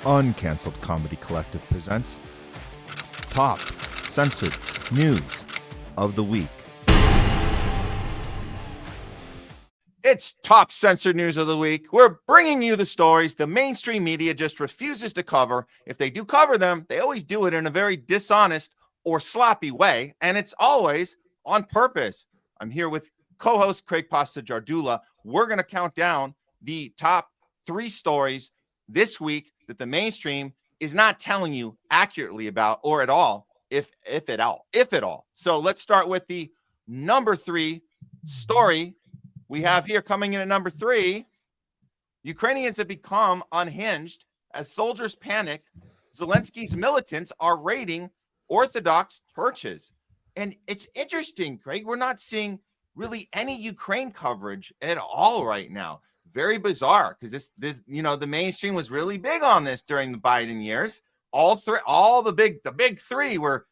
Uncanceled Comedy Collective presents Top Censored News of the Week. It's Top Censored News of the Week. We're bringing you the stories the mainstream media just refuses to cover. If they do cover them, they always do it in a very dishonest or sloppy way, and it's always on purpose. I'm here with co-host Craig Pasta Jardula. We're going to count down the top 3 stories this week that the mainstream is not telling you accurately about or at all, if at all. So let's start with the number 3 story we have here. Coming in at number 3, Ukrainians have become unhinged as soldiers panic. Zelensky's militants are raiding Orthodox churches. And it's interesting, Craig. We're not seeing really any Ukraine coverage at all right now. Very bizarre, because this the mainstream was really big on this during the Biden years. All the big three were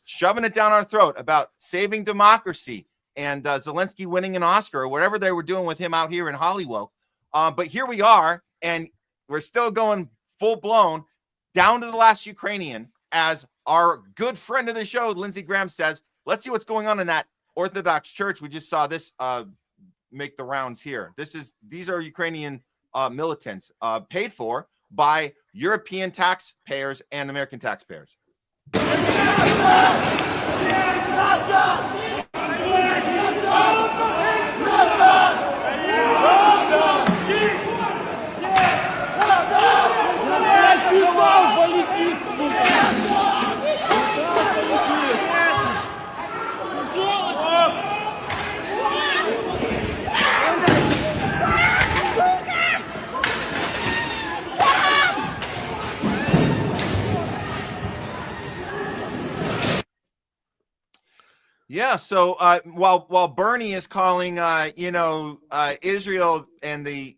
shoving it down our throat about saving democracy and Zelensky winning an Oscar or whatever they were doing with him out here in Hollywood. But here we are, and we're still going full blown down to the last Ukrainian, as our good friend of the show, Lindsey Graham, says. Let's see what's going on in that Orthodox church. We just saw this make the rounds here. These are Ukrainian militants paid for by European taxpayers and American taxpayers. Yeah, so while Bernie is calling Israel and the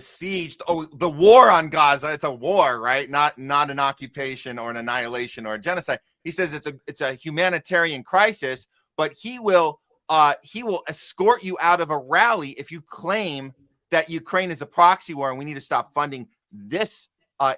siege, the war on Gaza, it's a war, right? Not an occupation or an annihilation or a genocide. He says it's a humanitarian crisis, but he will escort you out of a rally if you claim that Ukraine is a proxy war and we need to stop funding this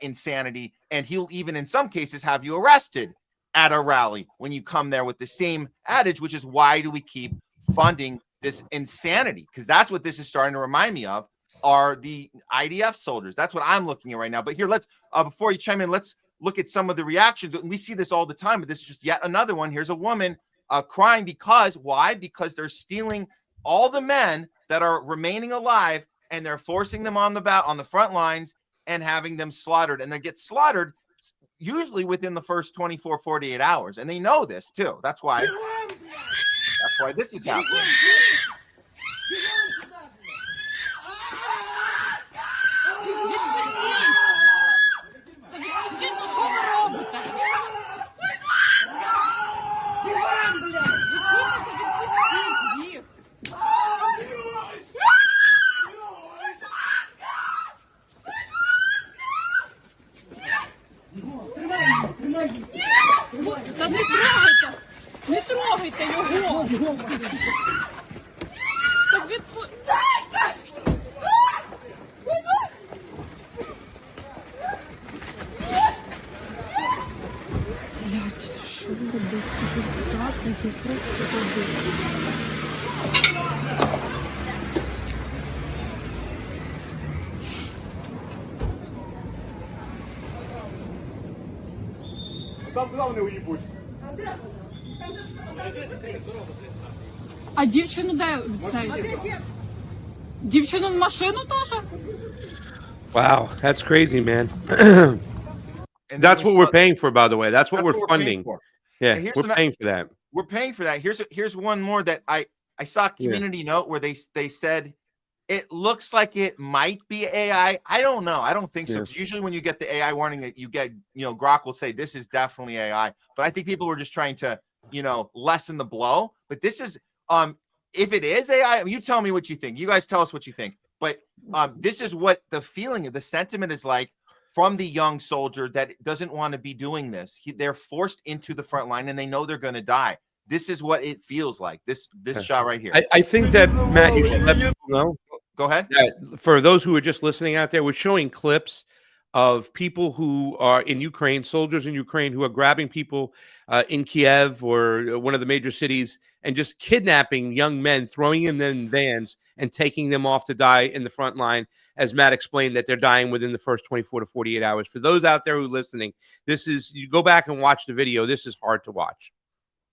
insanity, and he'll even in some cases have you arrested at a rally when you come there with the same adage, which is, why do we keep funding this insanity? Because that's what this is starting to remind me of, are the IDF soldiers. That's what I'm looking at right now. But here, let's before you chime in, let's look at some of the reactions. We see this all the time, but this is just yet another one. Here's a woman crying because why? Because they're stealing all the men that are remaining alive, and they're forcing them on the front lines and having them slaughtered, and they get slaughtered usually within the first 24, 48 hours. And they know this too. That's why this is happening. Та не трогайте його. Так що ви робите? Я просто робити. Там куди вони уїбуть? А дівчину де цей? Дівчину в машину теж? Wow, that's crazy, man. That's what we're paying for, by the way. That's what we're funding. Yeah, we're paying for that. We're paying for that. Here's one more that I saw a community note where they said it looks like it might be AI. I don't know. I don't think so. Because usually when you get the AI warning, that you get, Grok will say this is definitely AI. But I think people were just trying to, lessen the blow. But this is, if it is AI, you tell me what you think. You guys tell us what you think. But this is what the feeling of the sentiment is like from the young soldier that doesn't want to be doing this. They're forced into the front line and they know they're going to die. This is what it feels like. This shot right here. I think that, Matt, you should let people know. Go ahead. For those who are just listening out there, we're showing clips of people who are in Ukraine, soldiers in Ukraine, who are grabbing people in Kiev or one of the major cities and just kidnapping young men, throwing them in vans and taking them off to die in the front line. As Matt explained, that they're dying within the first 24 to 48 hours. For those out there who are listening, you go back and watch the video. This is hard to watch.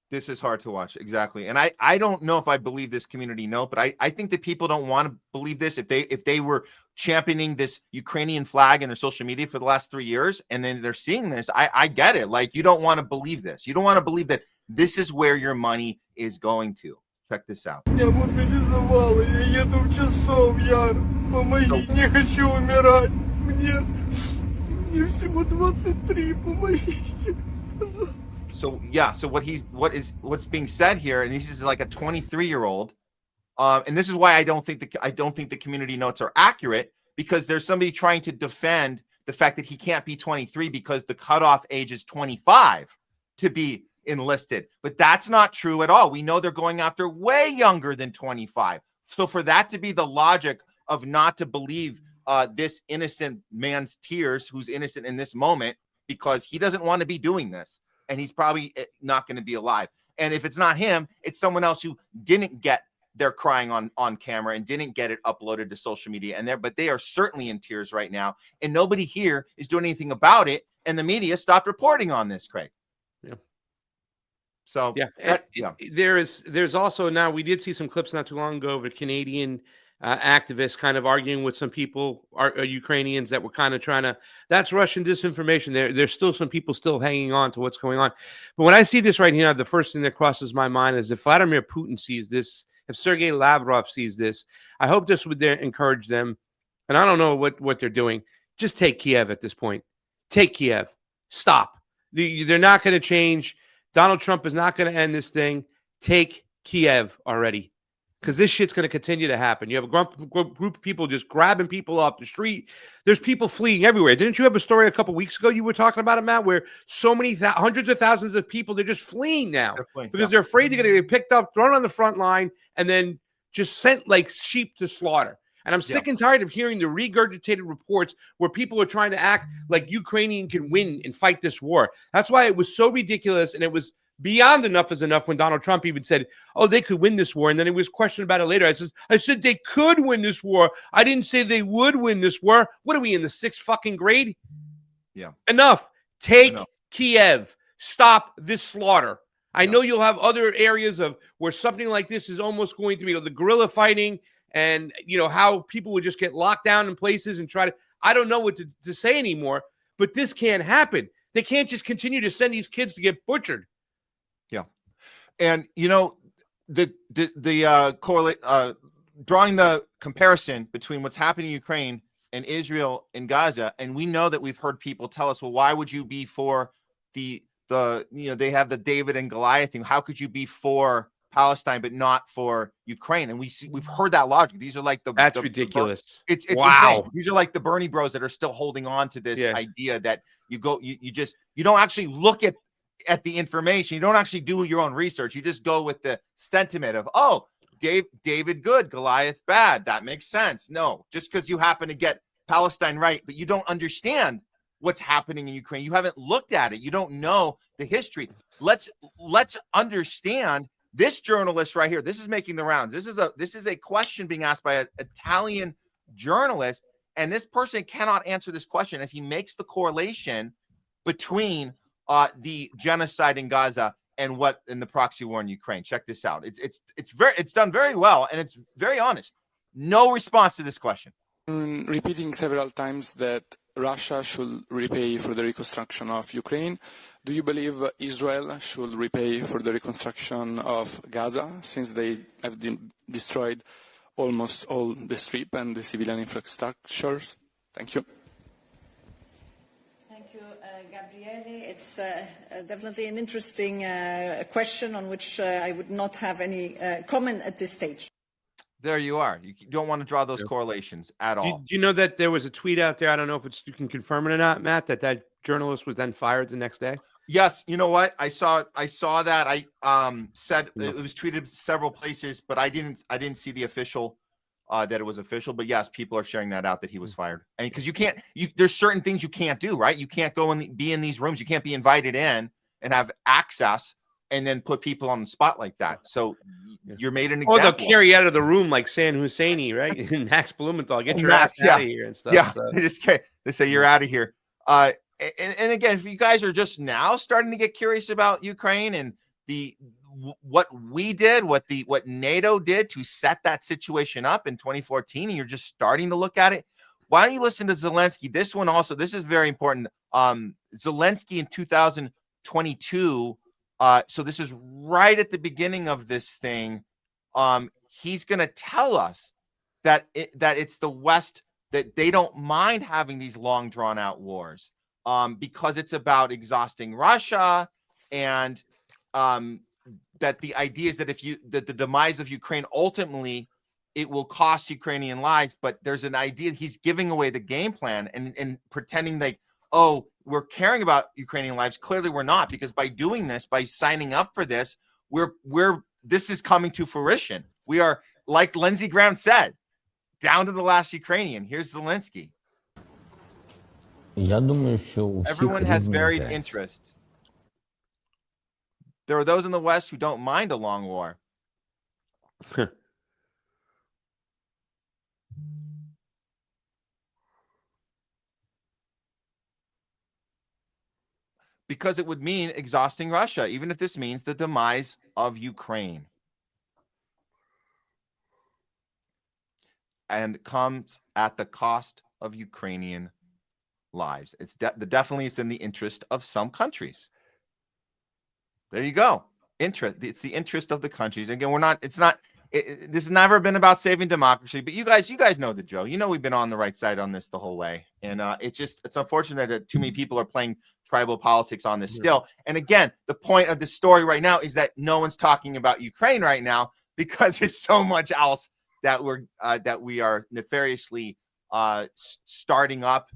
This is hard to watch. Exactly. And I don't know if I believe this community note, but I think that people don't want to believe this. If they were championing this Ukrainian flag in their social media for the last 3 years, and then they're seeing this, I get it. Like, you don't want to believe this. You don't want to believe that this is where your money is going to. Check this out. So yeah, so what's being said here, and this is like a 23-year-old, and this is why I don't think the community notes are accurate, because there's somebody trying to defend the fact that he can't be 23 because the cutoff age is 25 to be enlisted, but that's not true at all. We know they're going after way younger than 25. So for that to be the logic of not to believe this innocent man's tears, who's innocent in this moment, because he doesn't want to be doing this. And he's probably not going to be alive. And if it's not him, it's someone else who didn't get their crying on camera and didn't get it uploaded to social media. But they are certainly in tears right now. And nobody here is doing anything about it. And the media stopped reporting on this, Craig. Yeah. So yeah. There's also, now we did see some clips not too long ago of a Canadian activists kind of arguing with some people, Ukrainians, that were kind of trying to, that's Russian disinformation. There's still some people still hanging on to what's going on. But when I see this right here, the first thing that crosses my mind is if Vladimir Putin sees this, if Sergei Lavrov sees this, I hope this would encourage them. And I don't know what they're doing. Just take Kiev at this point. Take Kiev. Stop. They're not going to change. Donald Trump is not going to end this thing. Take Kiev already. Because this shit's going to continue to happen. You have a group of people just grabbing people off the street. There's people fleeing everywhere. Didn't you have a story a couple weeks ago? You were talking about it, Matt, where so many hundreds of thousands of people, they're just fleeing now because they're afraid they're going to get picked up, thrown on the front line, and then just sent like sheep to slaughter. And I'm sick and tired of hearing the regurgitated reports where people are trying to act like Ukrainian can win and fight this war. That's why it was so ridiculous, and it was beyond enough is enough when Donald Trump even said, oh, they could win this war. And then he was questioned about it later. I said they could win this war. I didn't say they would win this war. What are we in the 6th fucking grade? Yeah. Enough. Take Kiev. Stop this slaughter. I know you'll have other areas of where something like this is almost going to be the guerrilla fighting, and how people would just get locked down in places and try to, I don't know what to say anymore, but this can't happen. They can't just continue to send these kids to get butchered. Yeah. And the correlate drawing the comparison between what's happening in Ukraine and Israel and Gaza, and we know that we've heard people tell us, well, why would you be for they have the David and Goliath thing? How could you be for Palestine but not for Ukraine? And we've heard that logic. These are like that's ridiculous. It's wow. Insane. These are like the Bernie bros that are still holding on to this idea that you don't actually look at the information. You don't actually do your own research. You just go with the sentiment of, oh, David good, Goliath bad. That makes sense. No, just because you happen to get Palestine right, but you don't understand what's happening in Ukraine. You haven't looked at it. You don't know the history. Let's understand this journalist right here. This is making the rounds. This is a question being asked by an Italian journalist, and this person cannot answer this question as he makes the correlation between the genocide in Gaza and the proxy war in Ukraine. Check this out. It's done very well, and it's very honest. No response to this question. Repeating several times that Russia should repay for the reconstruction of Ukraine. Do you believe Israel should repay for the reconstruction of Gaza, since they have destroyed almost all the strip and the civilian infrastructures? Thank you. Gabriele, it's definitely an interesting question on which I would not have any comment at this stage. There you are. You don't want to draw those correlations at all. Do you know that there was a tweet out there? I don't know if you can confirm it or not, Matt, that journalist was then fired the next day? Yes. You know what? I saw that. I said it was tweeted several places, but I didn't see the official that it was official. But yes, people are sharing that out that he was fired. And because there's certain things you can't do, right? You can't go and be in these rooms. You can't be invited in and have access and then put people on the spot like that. So you're made an example. Or they'll carry you out of the room like San Husseini, right? Max Blumenthal, get your ass out of here and stuff. Yeah, so. they say you're out of here. And again, if you guys are just now starting to get curious about Ukraine and what we did, what NATO did to set that situation up in 2014, and you're just starting to look at it, why don't you listen to Zelensky? This is very important. Zelensky in 2022. So this is right at the beginning of this thing. He's going to tell us that it's the West, that they don't mind having these long drawn out wars because it's about exhausting Russia, and that the idea is that that the demise of Ukraine, ultimately it will cost Ukrainian lives. But there's an idea he's giving away the game plan and pretending like, oh, we're caring about Ukrainian lives. Clearly we're not, because by doing this, by signing up for this, this is coming to fruition. We are, like Lindsey Graham said, down to the last Ukrainian. Here's Zelensky. Everyone has varied interests. There are those in the West who don't mind a long war. Because it would mean exhausting Russia, even if this means the demise of Ukraine. And comes at the cost of Ukrainian lives. It's definitely is in the interest of some countries. There you go. It's the interest of the countries. Again, this has never been about saving democracy, but you guys know the drill. You know, we've been on the right side on this the whole way. And it's unfortunate that too many people are playing tribal politics on this still. And again, the point of this story right now is that no one's talking about Ukraine right now, because there's so much else that we are nefariously stirring up,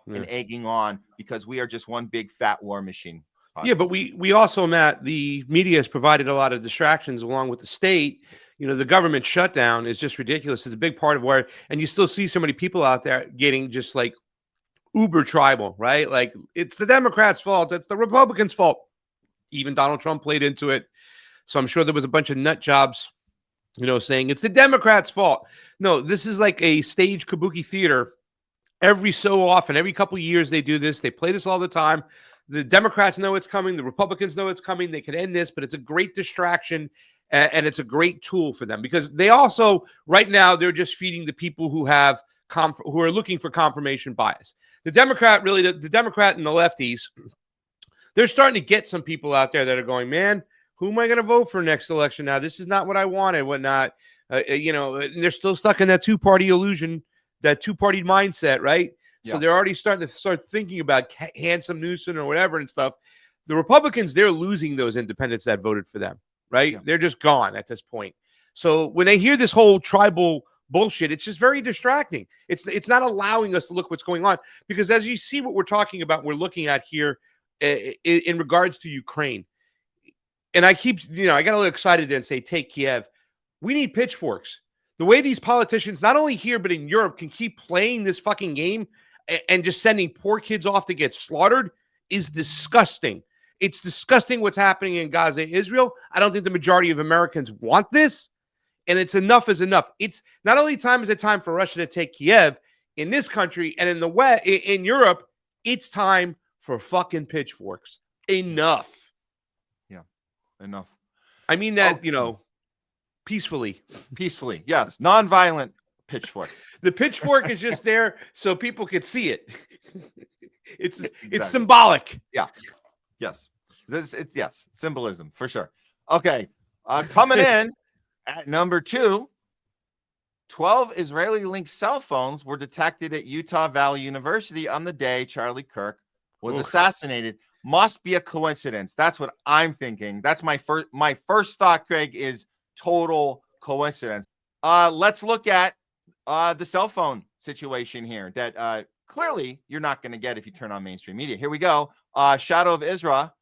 and egging on, because we are just one big fat war machine. Yeah, but we also, Matt, the media has provided a lot of distractions along with the state. You know, the government shutdown is just ridiculous. It's a big part of and you still see so many people out there getting just like uber tribal, right? Like, it's the Democrats' fault. It's the Republicans' fault. Even Donald Trump played into it. So I'm sure there was a bunch of nut jobs, saying it's the Democrats' fault. No, this is like a stage kabuki theater. Every so often, every couple of years, they do this. They play this all the time. The Democrats know it's coming. The Republicans know it's coming. They can end this, but it's a great distraction, and it's a great tool for them, because they also, right now, they're just feeding the people who have who are looking for confirmation bias. The Democrat and the lefties, they're starting to get some people out there that are going, man, who am I going to vote for next election now? This is not what I wanted, whatnot. And they're still stuck in that two-party illusion, that two-party mindset, right? Yeah. So they're already starting to thinking about handsome Newsom or whatever and stuff. The Republicans, they're losing those independents that voted for them, right? Yeah. They're just gone at this point. So when they hear this whole tribal bullshit, it's just very distracting. It's not allowing us to look what's going on, because as you see what we're talking about, we're looking at here in regards to Ukraine. And I keep, I got a little excited there and say, take Kiev. We need pitchforks. The way these politicians, not only here, but in Europe, can keep playing this fucking game and just sending poor kids off to get slaughtered is disgusting. It's disgusting what's happening in Gaza, Israel. I don't think the majority of Americans want this. And it's enough is enough. It's not only time is it time for Russia to take Kiev in this country and in the West, in Europe, it's time for fucking pitchforks. Enough. Yeah, enough. I mean that, peacefully. Peacefully, yes. Nonviolent pitchforks. The pitchfork is just there so people could see it. It's symbolic. Yeah. Yes. Yes. Symbolism for sure. Okay. Coming in at number 2, 12 Israeli-linked cell phones were detected at Utah Valley University on the day Charlie Kirk was assassinated. Must be a coincidence. That's what I'm thinking. That's my first thought, Craig, is total coincidence. Let's look at the cell phone situation here that clearly you're not going to get if you turn on mainstream media. Here we go. Shadow of Israel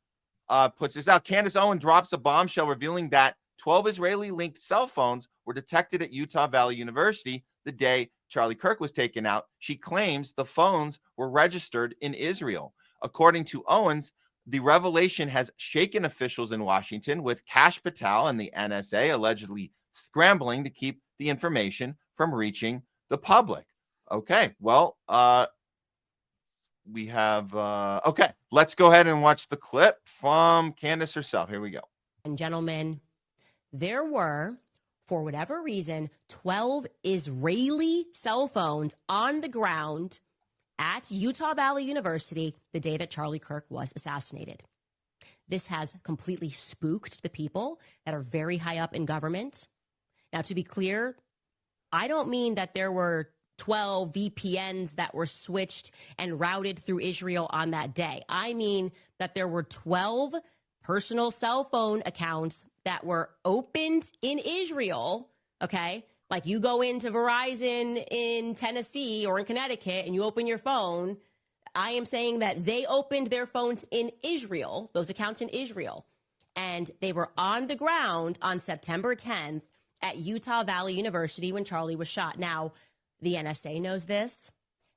puts this out. Candace Owen drops a bombshell revealing that 12 Israeli-linked cell phones were detected at Utah Valley University the day Charlie Kirk was taken out. She claims the phones were registered in Israel. According to Owens, the revelation has shaken officials in Washington, with Kash Patel and the NSA allegedly scrambling to keep the information from reaching the public. Okay, well, we have, okay, let's go ahead and watch the clip from Candace herself. Here we go. And gentlemen, there were, for whatever reason, 12 Israeli cell phones on the ground at Utah Valley University the day that Charlie Kirk was assassinated. This has completely spooked the people that are very high up in government. Now, to be clear, I don't mean that there were 12 VPNs that were switched and routed through Israel on that day. I mean that there were 12 personal cell phone accounts that were opened in Israel, okay? Like you go into Verizon in Tennessee or in Connecticut and you open your phone. I am saying that they opened their phones in Israel, those accounts in Israel, and they were on the ground on September 10th at Utah Valley University when Charlie was shot. Now, the NSA knows this.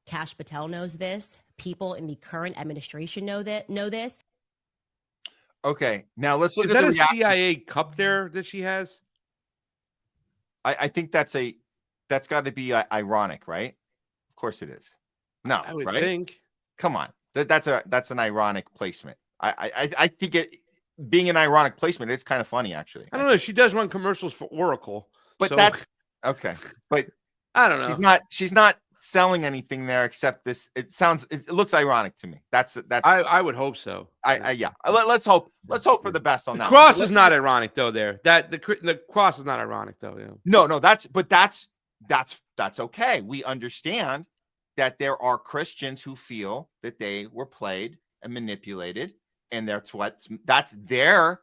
Kash Patel knows this. People in the current administration know this. Okay, now let's look Is at that the a reaction. CIA cup there that she has? I think that's got to be ironic, right? Of course it is. No, I would right? think. Come on, that's an ironic placement. I think it being an ironic placement, it's kind of funny actually. I don't know. She does run commercials for Oracle, But so that's okay. But I don't know. she's not selling anything there except this. It looks ironic to me. That's I would hope so. yeah. Let's hope for the best on The that. cross is not ironic though. That the cross is not ironic though. Yeah. No, that's okay. We understand that there are Christians who feel that they were played and manipulated, and that's their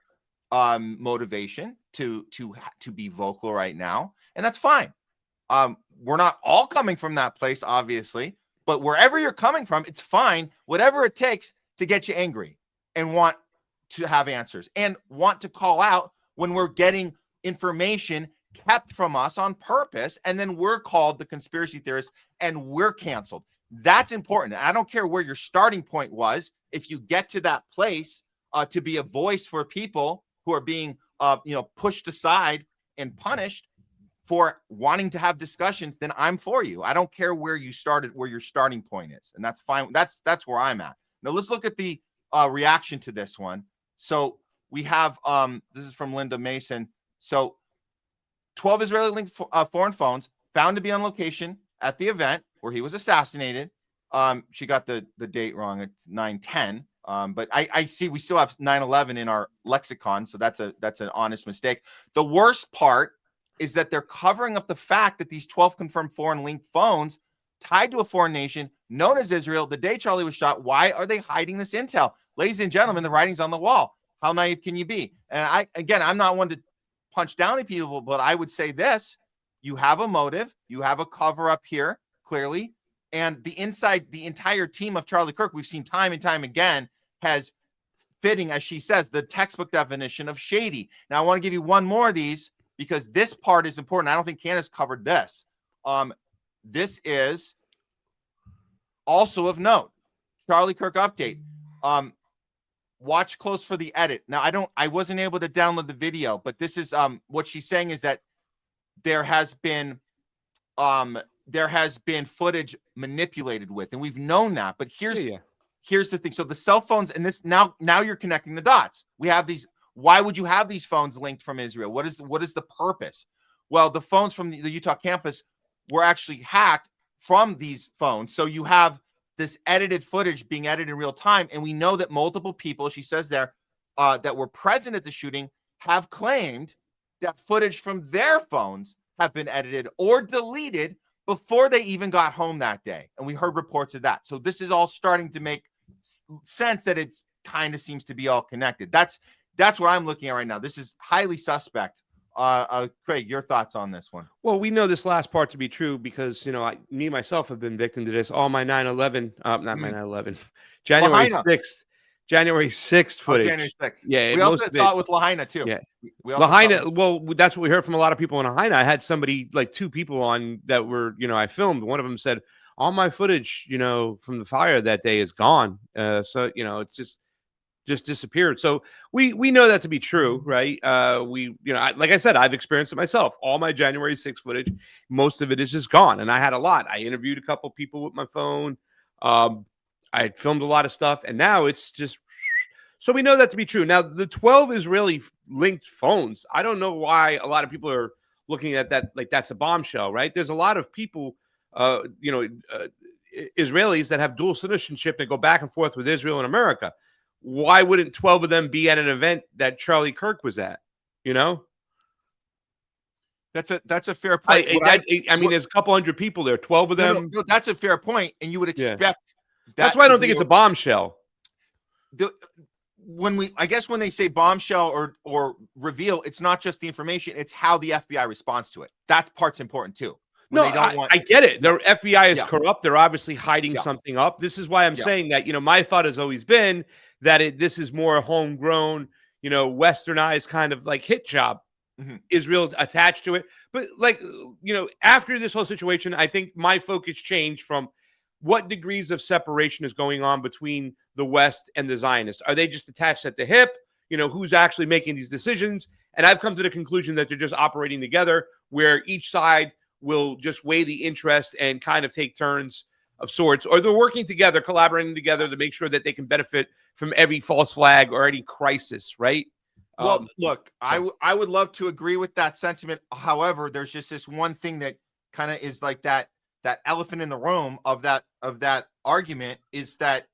motivation to be vocal right now, and that's fine. We're not all coming from that place, obviously, but wherever you're coming from, it's fine. Whatever it takes to get you angry and want to have answers and want to call out when we're getting information kept from us on purpose, and then we're called the conspiracy theorists and we're canceled. That's important. I don't care where your starting point was. If you get to that place to be a voice for people who are being pushed aside and punished for wanting to have discussions, then I'm for you. I don't care where you started, where your starting point is, and that's fine. That's where I'm at. Now let's look at the reaction to this one. So we have this is from Linda Mason. So 12 Israeli linked foreign phones found to be on location at the event where he was assassinated. She got the date wrong. It's 9/10. But I see we still have 9/11 in our lexicon, so that's an honest mistake. The worst part is that they're covering up the fact that these 12 confirmed foreign linked phones tied to a foreign nation known as Israel the day Charlie was shot. Why are they hiding this intel? Ladies and gentlemen, the writing's on the wall. How naive can you be? And I'm not one to punch down at people, but I would say this: you have a motive, you have a cover up here, clearly, and the entire team of Charlie Kirk, we've seen time and time again, has fitting, as she says, the textbook definition of shady. Now, I want to give you one more of these because this part is important. I don't think Candace covered this. This is also of note. Charlie Kirk update. Watch close for the edit. Now, I wasn't able to download the video, but this is what she's saying is that there has been footage manipulated with, and we've known that. But here's the thing. So the cell phones, and this now you're connecting the dots. We have these. Why would you have these phones linked from Israel? What is the purpose? Well, the phones from the Utah campus were actually hacked from these phones. So you have this edited footage being edited in real time. And we know that multiple people, she says there, that were present at the shooting have claimed that footage from their phones have been edited or deleted before they even got home that day. And we heard reports of that. So this is all starting to make sense that it's kind of seems to be all connected. That's what I'm looking at right now. This is highly suspect. Craig, your thoughts on this one? Well, we know this last part to be true because, me myself have been victim to this. All my 9/11, not my 9/11, January 6th January 6th Oh, footage. January 6th. Yeah, We also saw it with Lahaina too. Yeah. We also saw Lahaina, well, that's what we heard from a lot of people in Lahaina. I had somebody, like 2 people on that were, I filmed. One of them said, all my footage, from the fire that day is gone. So, it's just disappeared. So we know that to be true, right? Like I said, I've experienced it myself. All my January 6th footage, most of it is just gone. And I had a lot. I interviewed a couple people with my phone. I filmed a lot of stuff, and now it's just, so we know that to be true. Now, the 12 Israeli linked phones, I don't know why a lot of people are looking at that like that's a bombshell, right? There's a lot of people, Israelis that have dual citizenship that go back and forth with Israel and America. Why wouldn't 12 of them be at an event that Charlie Kirk was at? That's a fair point. I mean, there's a couple hundred people there. 12 of them. No, that's a fair point, and you would expect. That's why I don't think it's a bombshell. When they say bombshell or reveal, it's not just the information; it's how the FBI responds to it. That part's important too. I get it. The FBI is corrupt. They're obviously hiding something up. This is why I'm saying that. My thought has always been that this is more a homegrown, westernized kind of like hit job. Mm-hmm. Israel attached to it, but after this whole situation, I think my focus changed from what degrees of separation is going on between the West and the Zionists. Are they just attached at the hip? Who's actually making these decisions? And I've come to the conclusion that they're just operating together, where each side will just weigh the interest and kind of take turns of sorts, or they're working together, collaborating together to make sure that they can benefit from every false flag or any crisis, right? Well, look, I would love to agree with that sentiment. However, there's just this one thing that kind of is like that elephant in the room of that argument is that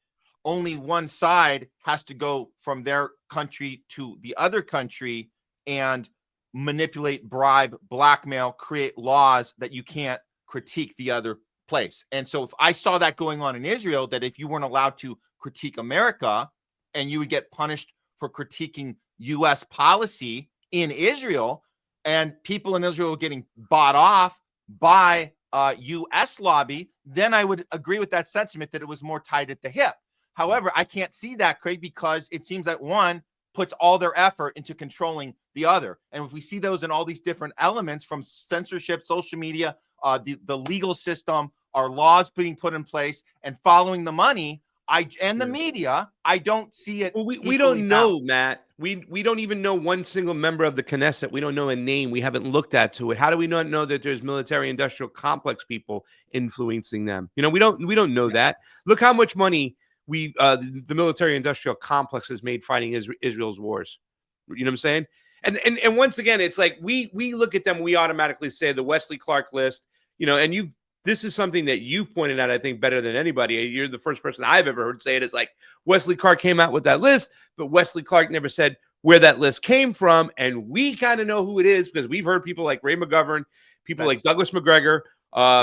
only one side has to go from their country to the other country and manipulate, bribe, blackmail, create laws that you can't critique the other place. And so if I saw that going on in Israel, that if you weren't allowed to critique America and you would get punished for critiquing U.S. policy in Israel, and people in Israel getting bought off by U.S. lobby, then I would agree with that sentiment that it was more tied at the hip. However, I can't see that, Craig, because it seems that one puts all their effort into controlling the other. And if we see those in all these different elements, from censorship, social media, the legal system, our laws being put in place, and following the money, the media, I don't see it. Well, we don't know, Matt. We don't even know one single member of the Knesset. We don't know a name. We haven't looked at to it. How do we not know that there's military-industrial complex people influencing them? We don't know that. Look how much money the military-industrial complex has made fighting Israel's wars. You know what I'm saying? And once again, it's like we look at them, we automatically say the Wesley Clark list. And this is something that you've pointed out, I think, better than anybody. You're the first person I've ever heard say it. Is like Wesley Clark came out with that list, but Wesley Clark never said where that list came from. And we kind of know who it is because we've heard people like Ray McGovern, people like Douglas McGregor,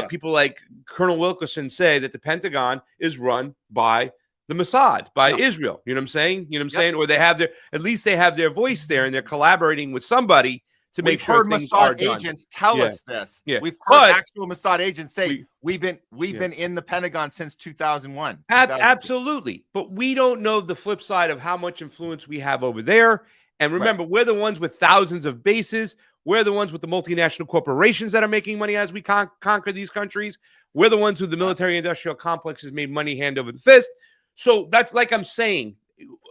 people like Colonel Wilkerson say that the Pentagon is run by the Mossad, by Israel. You know what I'm saying? Or at least they have their voice there, and they're collaborating with somebody to make sure things are done. Mossad agents tell us this. Yeah. We've heard actual Mossad agents say we've been in the Pentagon since 2001. Absolutely. But we don't know the flip side of how much influence we have over there. And remember, we're the ones with thousands of bases. We're the ones with the multinational corporations that are making money as we conquer these countries. We're the ones who the military-industrial complex has made money hand over fist. So that's like I'm saying.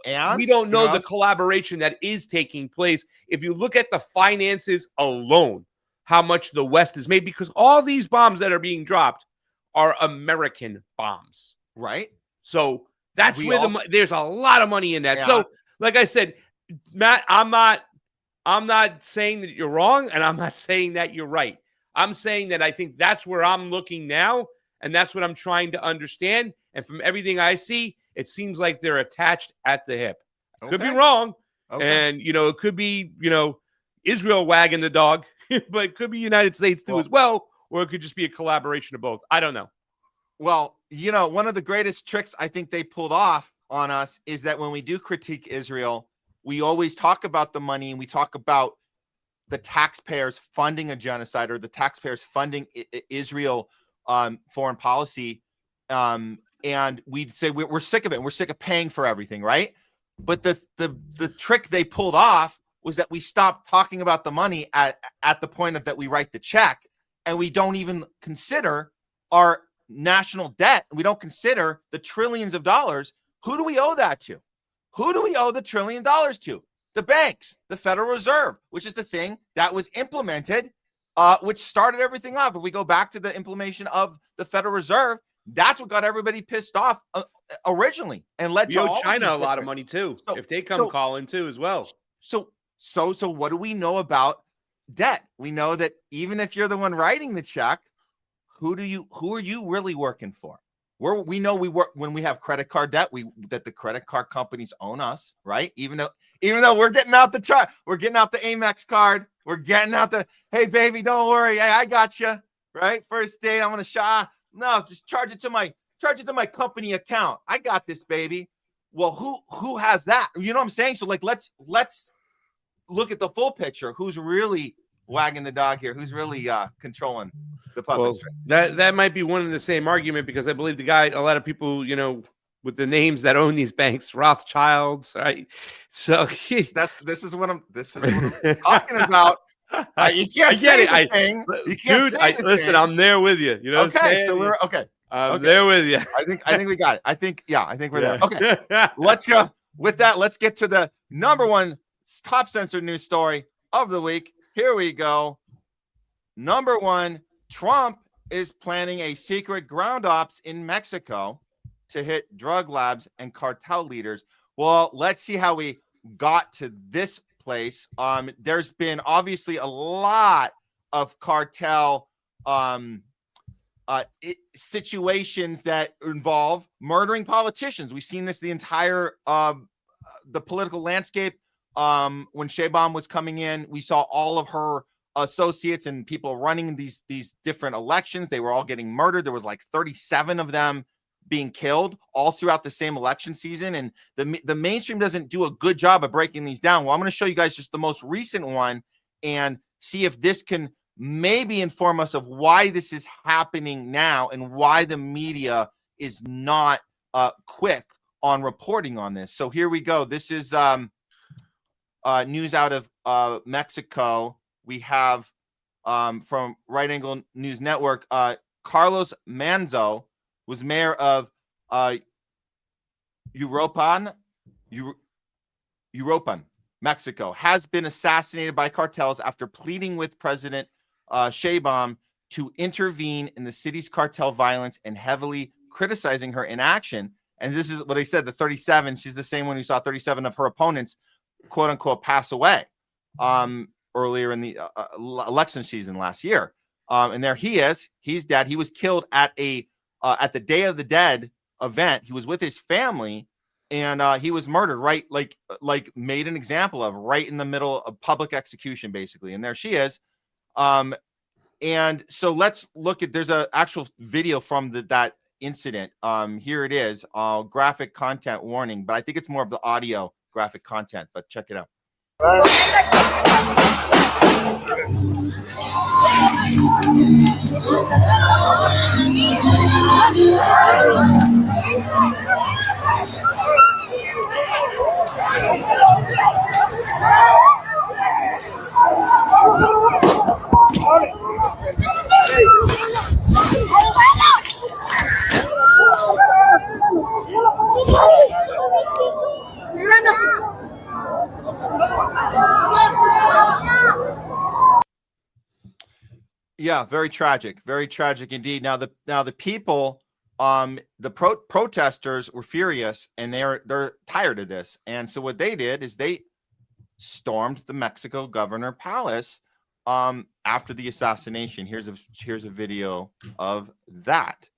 And we don't know the collaboration that is taking place. If you look at the finances alone, how much the West has made, because all these bombs that are being dropped are American bombs. Right. So that's there's a lot of money in that. Yeah. So like I said, Matt, I'm not saying that you're wrong, and I'm not saying that you're right. I'm saying that I think that's where I'm looking now, and that's what I'm trying to understand. And from everything I see, it seems like they're attached at the hip. Could be wrong. And, it could be, Israel wagging the dog, but it could be United States too as well, or it could just be a collaboration of both. I don't know. Well, one of the greatest tricks I think they pulled off on us is that when we do critique Israel, we always talk about the money, and we talk about the taxpayers funding a genocide, or the taxpayers funding Israel foreign policy. And we'd say we're sick of it. We're sick of paying for everything, right? But the trick they pulled off was that we stopped talking about the money at the point of that we write the check, and we don't even consider our national debt. We don't consider the trillions of dollars. Who do we owe that to? Who do we owe the $1 trillion to? The banks, the Federal Reserve, which is the thing that was implemented, which started everything off. If we go back to the implementation of the Federal Reserve, that's what got everybody pissed off originally and led to all China a lot of money too. So, if they come calling too as well. So what do we know about debt? We know that even if you're the one writing the check, who are you really working for? We know we work when we have credit card debt, that the credit card companies own us, right? Even though we're getting out the chart, we're getting out the Amex card, we're getting out the, hey baby, don't worry, hey, I got you, right? First date, I'm gonna no, just charge it to my company account. I got this, baby. Well, who has that? You know what I'm saying? So like, let's look at the full picture. Who's really wagging the dog here? Who's really controlling the puppet string? That might be one and the same argument, because I believe a lot of people, with the names that own these banks, Rothschilds, right? So this is what I'm talking about. You can't say the thing. You can't say the listen, thing. I'm there with you. You know what I'm saying? So we're okay. I'm there with you. I think we got it. I think we're there. Okay. Let's go. With that, let's get to the number one top censored news story of the week. Here we go. Number one, Trump is planning a secret ground ops in Mexico to hit drug labs and cartel leaders. Well, let's see how we got to this place. There's been obviously a lot of cartel situations that involve murdering politicians. We've seen this the entire the political landscape. When Sheinbaum was coming in, we saw all of her associates and people running these different elections. They were all getting murdered. There was like 37 of them being killed all throughout the same election season. And the mainstream doesn't do a good job of breaking these down. Well, I'm going to show you guys just the most recent one and see if this can maybe inform us of why this is happening now and why the media is not quick on reporting on this. So here we go. This is news out of Mexico. We have from Right Angle News Network, Carlos Manzo was mayor of Uruapan, Mexico, has been assassinated by cartels after pleading with President Sheinbaum to intervene in the city's cartel violence and heavily criticizing her inaction. And this is what I said, the 37, she's the same one who saw 37 of her opponents, quote unquote, pass away earlier in the election season last year. And there he is. He's dead. He was killed at the Day of the Dead event. He was with his family and he was murdered, right? Like made an example of right in the middle of public execution, basically. And there she is. And so let's look at, there's an actual video from that incident. Here it is. Graphic content warning, but I think it's more of the audio graphic content, but check it out. Yeah, very tragic indeed. Now the people, the protesters were furious and they're tired of this. And so what they did is they stormed the Mexico Governor Palace after the assassination. Here's a video of that.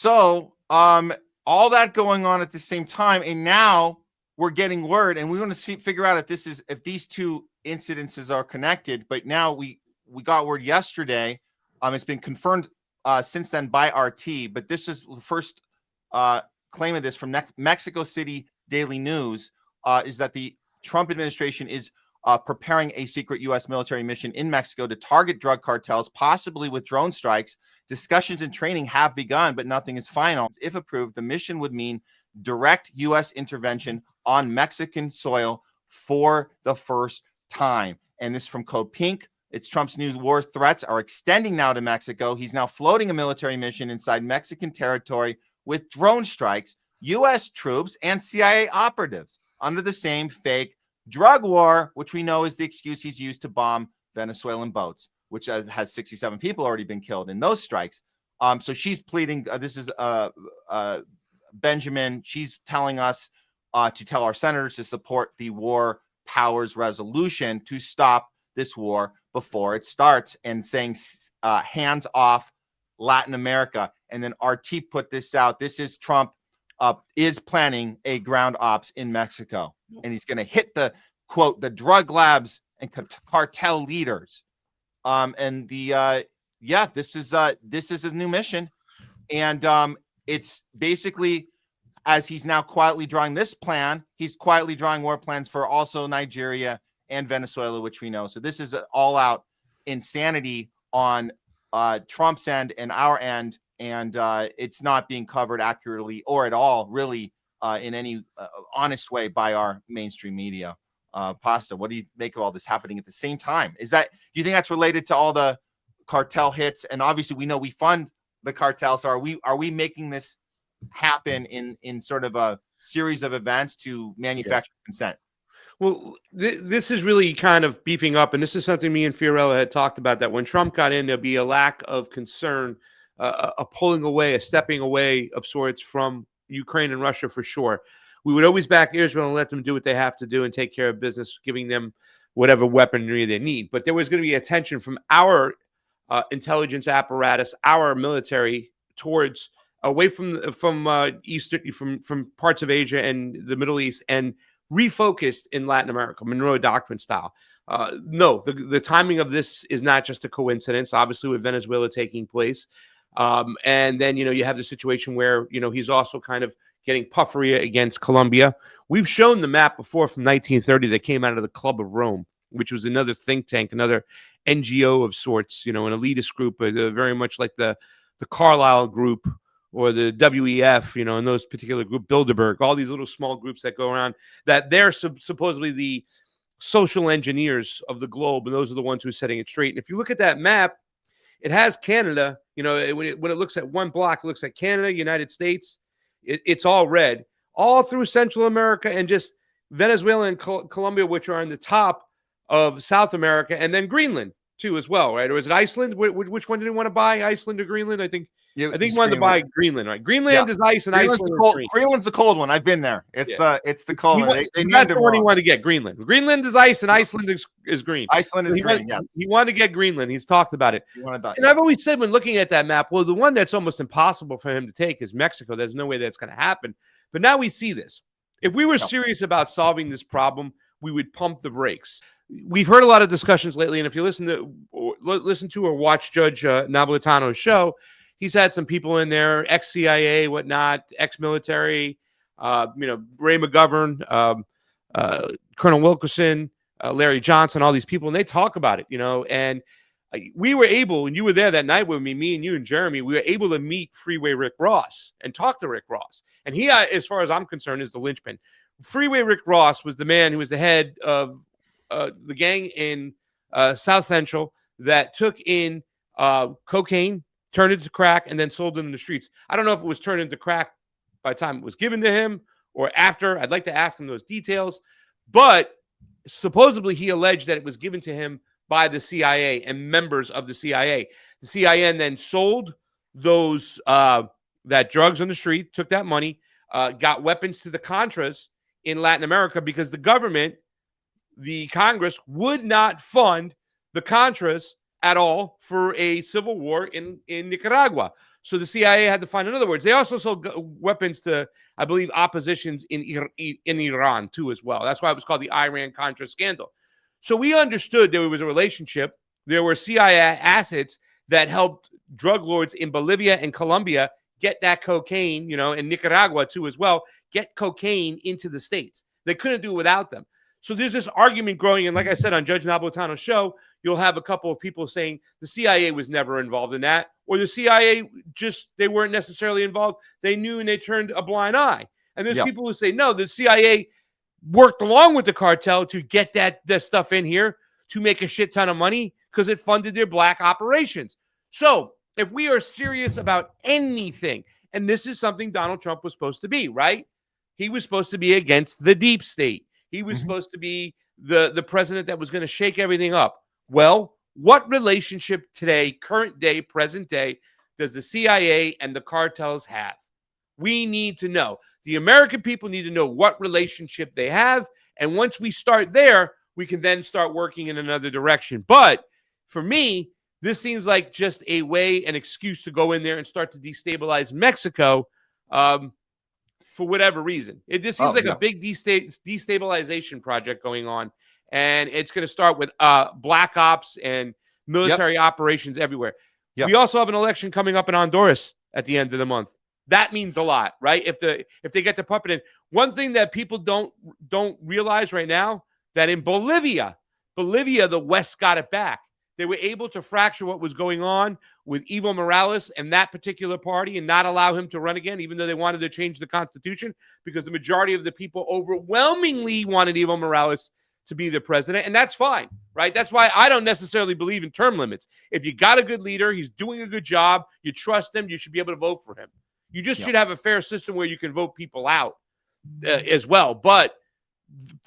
So, all that going on at the same time, and now we're getting word, and we want to figure out if these two incidences are connected. But now we got word yesterday. It's been confirmed since then by RT, but this is the first claim of this from Mexico City Daily News, is that the Trump administration is preparing a secret U.S. military mission in Mexico to target drug cartels, possibly with drone strikes. Discussions and training have begun, but nothing is final. If approved, the mission would mean direct U.S. intervention on Mexican soil for the first time. And this from Code Pink. It's Trump's new war threats are extending now to Mexico. He's now floating a military mission inside Mexican territory with drone strikes, U.S. troops, and CIA operatives under the same fake drug war, which we know is the excuse he's used to bomb Venezuelan boats, which has 67 people already been killed in those strikes. So she's pleading. This is Benjamin. She's telling us to tell our senators to support the war powers resolution to stop this war before it starts, and saying hands off Latin America. And then RT put this out. This is Trump is planning a ground ops in Mexico, and he's going to hit the quote the drug labs and cartel leaders. And the this is a new mission, and it's basically, as he's now quietly drawing this plan, he's quietly drawing war plans for also Nigeria and Venezuela, which we know. So this is an all-out insanity on Trump's end and our end, and it's not being covered accurately or at all, really, in any honest way by our mainstream media. Pasta, what do you make of all this happening at the same time? Do you think that's related to all the cartel hits? And obviously, we know we fund the cartels. So are we making this happen in sort of a series of events to manufacture consent? Well, this is really kind of beefing up, and this is something me and Fiorella had talked about, that when Trump got in, there'll be a lack of concern, a pulling away, a stepping away of sorts from Ukraine and Russia for sure. We would always back Israel and let them do what they have to do and take care of business, giving them whatever weaponry they need. But there was going to be attention from our intelligence apparatus, our military, towards away from parts of Asia and the Middle East, and refocused in Latin America, Monroe Doctrine style. No, the timing of this is not just a coincidence, obviously, with Venezuela taking place. And then, you have the situation where, he's also kind of getting puffery against Colombia. We've shown the map before from 1930 that came out of the Club of Rome, which was another think tank, another NGO of sorts, an elitist group, very much like the Carlyle group or the WEF, and those particular group, Bilderberg, all these little small groups that go around, that they're supposedly the social engineers of the globe, and those are the ones who are setting it straight. And if you look at that map, it has Canada, when it looks at one block, it looks at Canada, United States, it's all red, all through Central America, and just Venezuela and Colombia, which are on the top of South America, and then Greenland too as well, right? Or is it Iceland? Which one did he want to buy, Iceland or Greenland? I think he wanted to buy Greenland, right? Greenland is ice, and Iceland is green. Greenland's the cold one. I've been there. It's the cold one. That's the one he wanted to get, Greenland. Greenland is ice, and Iceland is green. Iceland is green, yes. He wanted to get Greenland. He's talked about it. And I've always said, when looking at that map, well, the one that's almost impossible for him to take is Mexico. There's no way that's going to happen. But now we see this. If we were serious about solving this problem, we would pump the brakes. We've heard a lot of discussions lately, and if you listen to or watch Judge Napolitano's show, he's had some people in there, ex-CIA, whatnot, ex-military, Ray McGovern, Colonel Wilkerson, Larry Johnson, all these people, and they talk about it, and we were able, and you were there that night with me and you and Jeremy, we were able to meet Freeway Rick Ross and talk to Rick Ross. And he, as far as I'm concerned, is the linchpin. Freeway Rick Ross was the man who was the head of the gang in South Central that took in cocaine, turned it to crack, and then sold it in the streets. I don't know if it was turned into crack by the time it was given to him or after. I'd like to ask him those details. But supposedly he alleged that it was given to him by the CIA and members of the CIA. The CIA then sold those that drugs on the street, took that money, got weapons to the Contras in Latin America, because the government, the Congress, would not fund the Contras at all for a civil war in Nicaragua. So the CIA had to find, in other words, they also sold weapons to, I believe, oppositions in Iran too as well. That's why it was called the Iran-Contra scandal. So we understood there was a relationship. There were CIA assets that helped drug lords in Bolivia and Colombia get that cocaine, in Nicaragua too as well, get cocaine into the States. They couldn't do it without them. So there's this argument growing. And like I said, on Judge Napolitano's show, you'll have a couple of people saying the CIA was never involved in that, or the CIA they weren't necessarily involved. They knew and they turned a blind eye. And there's people who say, no, the CIA worked along with the cartel to get that stuff in here to make a shit ton of money because it funded their black operations. So if we are serious about anything, and this is something Donald Trump was supposed to be, right? He was supposed to be against the deep state. He was supposed to be the president that was going to shake everything up. Well, what relationship today, current day, present day, does the CIA and the cartels have? We need to know. The American people need to know what relationship they have. And once we start there, we can then start working in another direction. But for me, this seems like just a way, an excuse to go in there and start to destabilize Mexico for whatever reason. This seems like a big destabilization project going on. And it's going to start with black ops and military operations everywhere. We also have an election coming up in Honduras at the end of the month. That means a lot, right? If they get to pump it in. One thing that people don't realize right now, that in Bolivia, the West got it back. They were able to fracture what was going on with Evo Morales and that particular party and not allow him to run again, even though they wanted to change the Constitution, because the majority of the people overwhelmingly wanted Evo Morales to be the president. And that's fine, right? That's why I don't necessarily believe in term limits. If you got a good leader, he's doing a good job, you trust him, you should be able to vote for him. You just should have a fair system where you can vote people out as well. But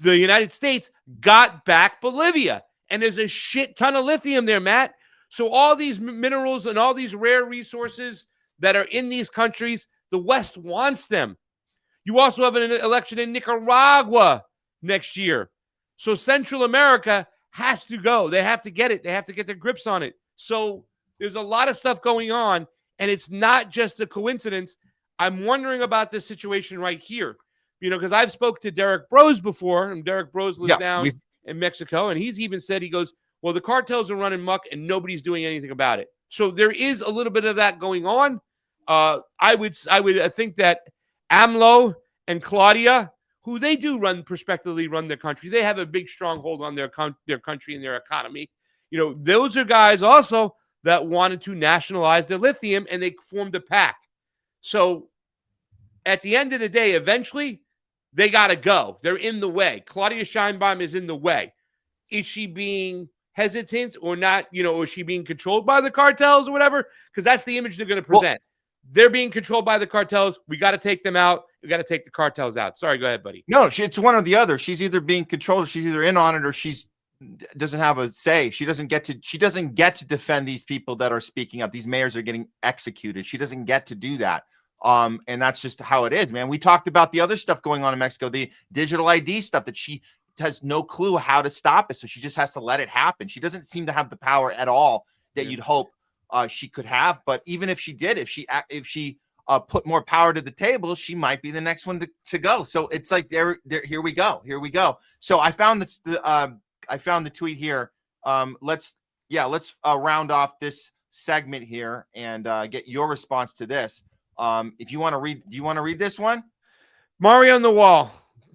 the United States got back Bolivia. And there's a shit ton of lithium there, Matt. So all these minerals and all these rare resources that are in these countries, the West wants them. You also have an election in Nicaragua next year. So Central America has to go. They have to get it. They have to get their grips on it. So there's a lot of stuff going on, and it's not just a coincidence. I'm wondering about this situation right here, because I've spoke to Derek Brose before, and Derek Brose lives down in Mexico, and he's even said, he goes, well, the cartels are running muck and nobody's doing anything about it. So there is a little bit of that going on. I would think that AMLO and Claudia, who they do prospectively run their country, they have a big stronghold on their country and their economy. Those are guys also that wanted to nationalize the lithium, and they formed a pact. So at the end of the day, eventually, they got to go. They're in the way. Claudia Sheinbaum is in the way. Is she being hesitant or not? Or is she being controlled by the cartels or whatever? Because that's the image they're going to present. They're being controlled by the cartels. We got to take them out. We got to take the cartels out. Sorry, go ahead, buddy. No, it's one or the other. She's either being controlled, or she's either in on it, or she's doesn't have a say. She doesn't get to defend these people that are speaking up. These mayors are getting executed. She doesn't get to do that. And that's just how it is, man. We talked about the other stuff going on in Mexico, the digital ID stuff, that she has no clue how to stop it. So she just has to let it happen. She doesn't seem to have the power at all that you'd hope she could have. But even if she did, if she put more power to the table, she might be the next one to go. So it's like, here we go. So I found the tweet here. Let's round off this segment here and get your response to this. If you want to read, do you want to read this one? Mario on the wall,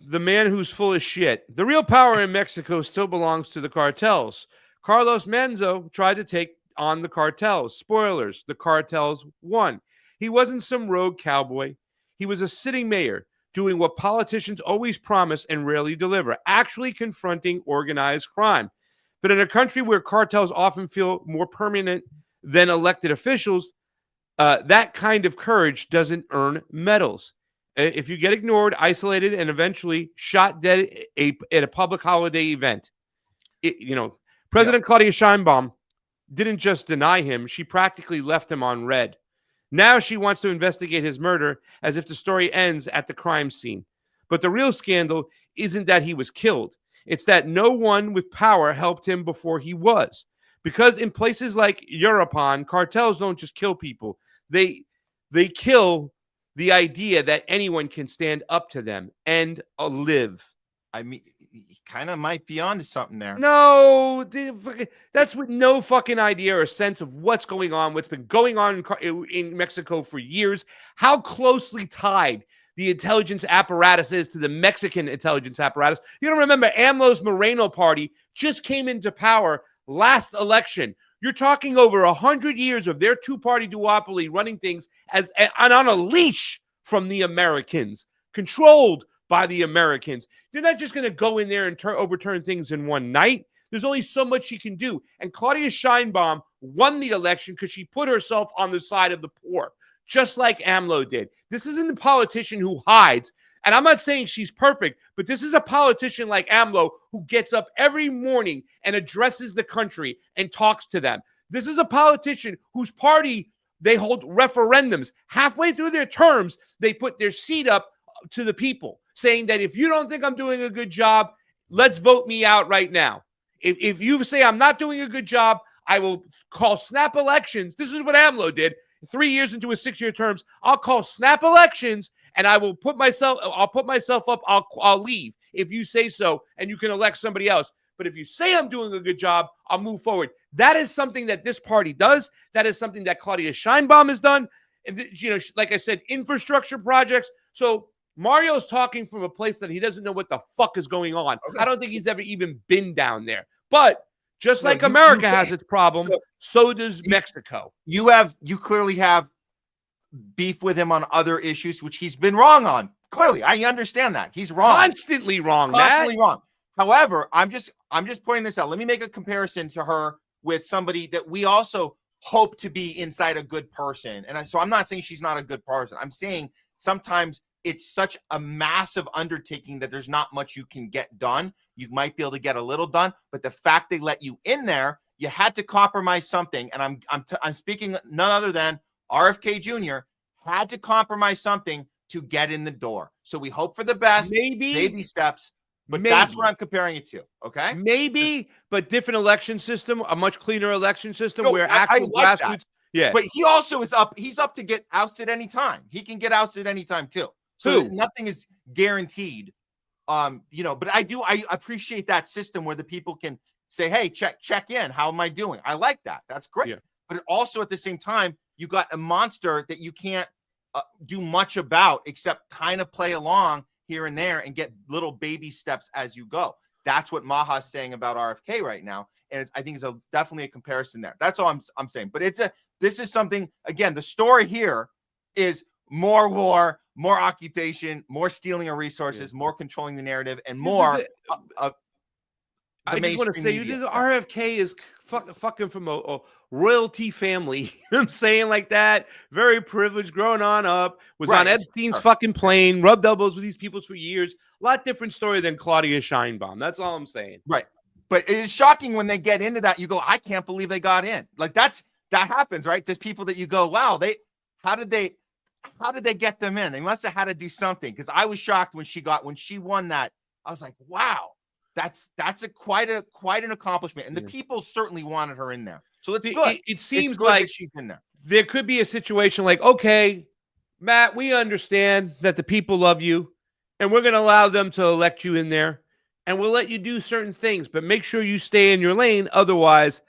the man who's full of shit. The real power in Mexico still belongs to the cartels. Carlos Menzo tried to take on the cartels. Spoilers, the cartels won. He wasn't some rogue cowboy. He was a sitting mayor doing what politicians always promise and rarely deliver, actually confronting organized crime. But in a country where cartels often feel more permanent than elected officials, that kind of courage doesn't earn medals. If you get ignored, isolated, and eventually shot dead at a public holiday event, President Claudia Sheinbaum didn't just deny him, she practically left him on red. Now she wants to investigate his murder as if the story ends at the crime scene. But the real scandal isn't that he was killed. It's that no one with power helped him before he was. Because in places like Europan, cartels don't just kill people. They They kill the idea that anyone can stand up to them and live. I mean, he kind of might be onto something there. No, that's with no fucking idea or sense of what's going on, what's been going on in Mexico for years, how closely tied the intelligence apparatus is to the Mexican intelligence apparatus. You don't remember AMLO's Moreno party just came into power last election. You're talking over 100 years of their two-party duopoly running things as on a leash from the Americans, controlled by the Americans. They're not just going to go in there and overturn things in one night. There's only so much she can do. And Claudia Sheinbaum won the election because she put herself on the side of the poor, just like AMLO did. This isn't a politician who hides. And I'm not saying she's perfect, but this is a politician like AMLO who gets up every morning and addresses the country and talks to them. This is a politician whose party, they hold referendums. Halfway through their terms, they put their seat up to the people, saying that if you don't think I'm doing a good job, let's vote me out right now. If you say I'm not doing a good job, I will call snap elections. This is what AMLO did 3 years into his 6-year terms. I'll call snap elections and I will put myself up. I'll leave if you say so, and you can elect somebody else. But if you say I'm doing a good job, I'll move forward. That is something that this party does. That is something that Claudia Sheinbaum has done. And, like I said, infrastructure projects. So Mario's talking from a place that he doesn't know what the fuck is going on. Okay. I don't think he's ever even been down there. But just like America has its problem, so does Mexico. You clearly have beef with him on other issues, which he's been wrong on. Clearly, I understand that. He's wrong. Constantly wrong, Constantly wrong. However, I'm just pointing this out. Let me make a comparison to her with somebody that we also hope to be inside a good person. And so I'm not saying she's not a good person. I'm saying sometimes it's such a massive undertaking that there's not much you can get done. You might be able to get a little done, but the fact they let you in there, you had to compromise something. And I'm speaking none other than RFK Jr. had to compromise something to get in the door. So we hope for the best. Maybe baby steps, but that's what I'm comparing it to. Okay, maybe, but different election system, a much cleaner election system where I actual like grassroots. That. Yeah, but he also is up. He's up to get ousted anytime. He can get ousted anytime too. So nothing is guaranteed. But I appreciate that system where the people can say, hey, check in. How am I doing? I like that. That's great. Yeah. But also at the same time, you got a monster that you can't do much about except kind of play along here and there and get little baby steps as you go. That's what Maha's saying about RFK right now. And I think it's definitely a comparison there. That's all I'm saying. But this is something, again, the story here is more war, more occupation, more stealing of resources, more controlling the narrative, and more I just want to say, RFK is fucking from a royalty family. You know what I'm saying? Like that. Very privileged, growing up, was on Epstein's fucking plane, rubbed elbows with these people for years. A lot different story than Claudia Sheinbaum. That's all I'm saying. Right. But it is shocking when they get into that. You go, I can't believe they got in. Like that happens, right? There's people that you go, wow, how did they get them in? They must have had to do something. Because I was shocked when she won that. I was like, wow. That's quite an accomplishment, and the people certainly wanted her in there. So it's good. It seems like she's in there. There could be a situation like, okay, Matt, we understand that the people love you, and we're going to allow them to elect you in there, and we'll let you do certain things, but make sure you stay in your lane. Otherwise,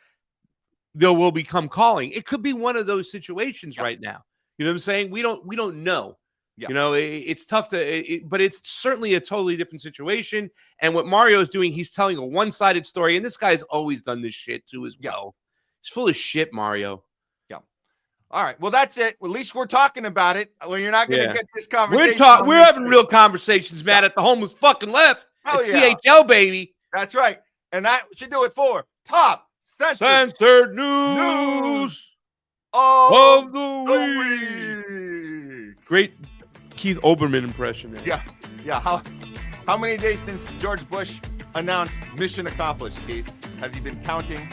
there will become calling. It could be one of those situations right now. You know what I'm saying? We don't know. Yeah. It's tough but it's certainly a totally different situation. And what Mario's doing, he's telling a one-sided story. And this guy's always done this shit too as well. He's full of shit, Mario. Yeah. All right. Well, that's it. At least we're talking about it. Well, you're not going to get this conversation. We're having real conversations, Matt, at the homeless fucking left. Oh, yeah. THL, baby. That's right. And that should do it for Top Censored News of the Week. Great Keith Olbermann impression there. Yeah. How many days since George Bush announced mission accomplished, Keith? Have you been counting?